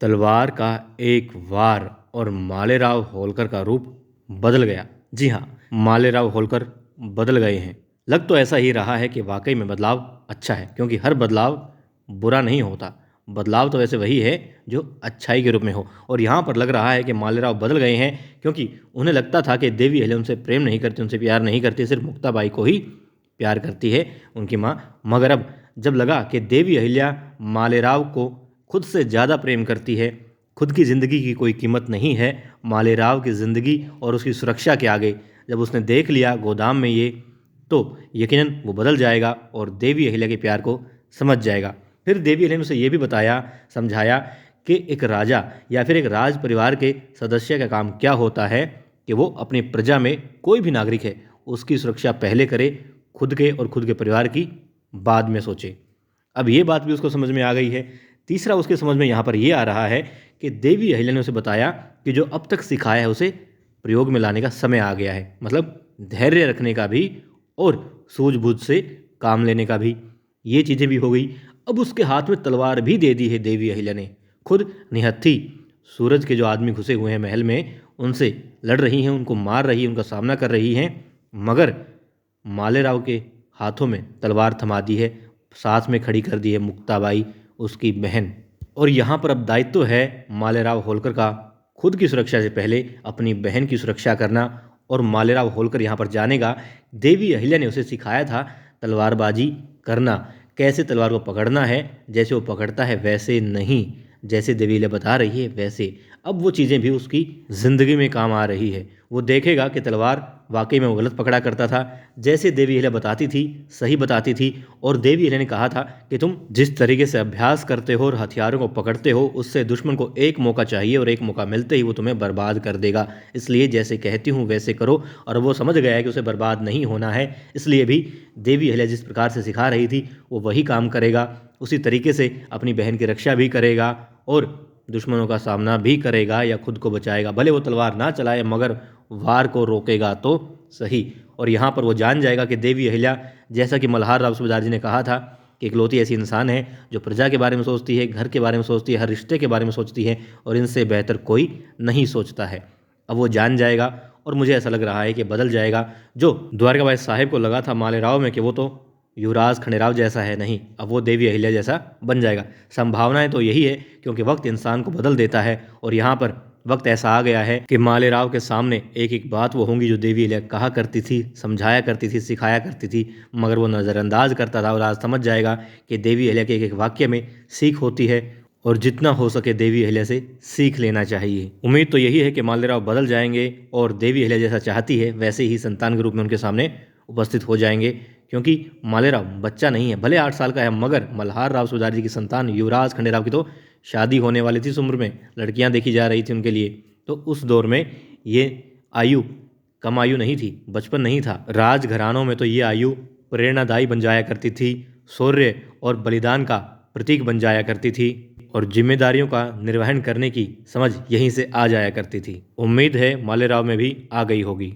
तलवार का एक वार और मालेराव होलकर का रूप बदल गया। जी हाँ, मालेराव होलकर बदल गए हैं। लग तो ऐसा ही रहा है कि वाकई में बदलाव अच्छा है, क्योंकि हर बदलाव बुरा नहीं होता। बदलाव तो वैसे वही है जो अच्छाई के रूप में हो। और यहाँ पर लग रहा है कि मालेराव बदल गए हैं, क्योंकि उन्हें लगता था कि देवी अहिल्या उनसे प्रेम नहीं करती, उनसे प्यार नहीं करती, सिर्फ मुक्ताबाई को ही प्यार करती है, उनकी माँ। मगर अब जब लगा कि देवी अहिल्या मालेराव को खुद से ज़्यादा प्रेम करती है, खुद की ज़िंदगी की कोई कीमत नहीं है मालेराव की ज़िंदगी और उसकी सुरक्षा के आगे, जब उसने देख लिया गोदाम में ये, तो यकीनन वो बदल जाएगा और देवी अहिल्या के प्यार को समझ जाएगा। फिर देवी अहिल्या ने उसे ये भी बताया, समझाया कि एक राजा या फिर एक राज परिवार के सदस्य का काम क्या होता है कि वो अपनी प्रजा में कोई भी नागरिक है उसकी सुरक्षा पहले करे, खुद के और खुद के परिवार की बाद में सोचे। अब ये बात भी उसको समझ में आ गई है। तीसरा उसके समझ में यहाँ पर ये आ रहा है कि देवी अहिल्या ने उसे बताया कि जो अब तक सिखाया है उसे प्रयोग में लाने का समय आ गया है, मतलब धैर्य रखने का भी और सूझबूझ से काम लेने का भी। ये चीज़ें भी हो गई। अब उसके हाथ में तलवार भी दे दी है देवी अहिल्या ने, खुद निहत्थी सूरज के जो आदमी घुसे हुए हैं महल में, उनसे लड़ रही हैं, उनको मार रही हैं, उनका सामना कर रही हैं। मगर मालेराव के हाथों में तलवार थमा दी है, साथ में खड़ी कर दी है मुक्ताबाई, उसकी बहन। और यहाँ पर अब दायित्व है मालेराव होलकर का खुद की सुरक्षा से पहले अपनी बहन की सुरक्षा करना। और मालेराव होलकर यहाँ पर जानेगा देवी अहिल्या ने उसे सिखाया था तलवारबाजी करना, कैसे तलवार को पकड़ना है, जैसे वो पकड़ता है वैसे नहीं, जैसे देवी अहिल्या बता रही है वैसे। अब वो चीज़ें भी उसकी ज़िंदगी में काम आ रही है। वो देखेगा कि तलवार वाकई में वो गलत पकड़ा करता था, जैसे देवी अहिल्या बताती थी सही बताती थी। और देवी अहिल्या ने कहा था कि तुम जिस तरीके से अभ्यास करते हो और हथियारों को पकड़ते हो, उससे दुश्मन को एक मौका चाहिए और एक मौका मिलते ही वो तुम्हें बर्बाद कर देगा। इसलिए जैसे कहती हूँ वैसे करो। और वो समझ गया है कि उसे बर्बाद नहीं होना है, इसलिए भी देवी अहिल्या जिस प्रकार से सिखा रही थी वो वही काम करेगा, उसी तरीके से अपनी बहन की रक्षा भी करेगा और दुश्मनों का सामना भी करेगा या खुद को बचाएगा। भले वो तलवार ना चलाए मगर वार को रोकेगा तो सही। और यहाँ पर वो जान जाएगा कि देवी अहिल्या, जैसा कि मल्हार राव सूबेदार जी ने कहा था, कि इकलौती ऐसी इंसान है जो प्रजा के बारे में सोचती है, घर के बारे में सोचती है, हर रिश्ते के बारे में सोचती है और इनसे बेहतर कोई नहीं सोचता है। अब वो जान जाएगा और मुझे ऐसा लग रहा है कि बदल जाएगा। जो द्वारकाबाई साहिब को लगा था मालेराव में कि वो तो युवराज खंडेराव जैसा है, नहीं, अब वो देवी अहिल्या जैसा बन जाएगा। संभावनाएं तो यही है, क्योंकि वक्त इंसान को बदल देता है। और यहाँ पर वक्त ऐसा आ गया है कि मालेराव के सामने एक एक बात वो होंगी जो देवी अहिल्या कहा करती थी, समझाया करती थी, सिखाया करती थी, मगर वो नज़रअंदाज करता था। और आज समझ जाएगा कि देवी अहिल्या के एक एक वाक्य में सीख होती है और जितना हो सके देवी अहिल्या से सीख लेना चाहिए। उम्मीद तो यही है कि मालेराव बदल जाएंगे और देवी अहिल्या जैसा चाहती है वैसे ही संतान के रूप में उनके सामने उपस्थित हो जाएंगे। क्योंकि मालेराव बच्चा नहीं है, भले 8 साल का है, मगर मल्हार राव सूबेदार जी की संतान युवराज खंडेराव की तो शादी होने वाली थी इस उम्र में, लड़कियां देखी जा रही थी उनके लिए। तो उस दौर में ये आयु कम आयु नहीं थी, बचपन नहीं था। राजघरानों में तो ये आयु प्रेरणादायी बन जाया करती थी, शौर्य और बलिदान का प्रतीक बन जाया करती थी और जिम्मेदारियों का निर्वहन करने की समझ यहीं से आ जाया करती थी। उम्मीद है मालेराव में भी आ गई होगी।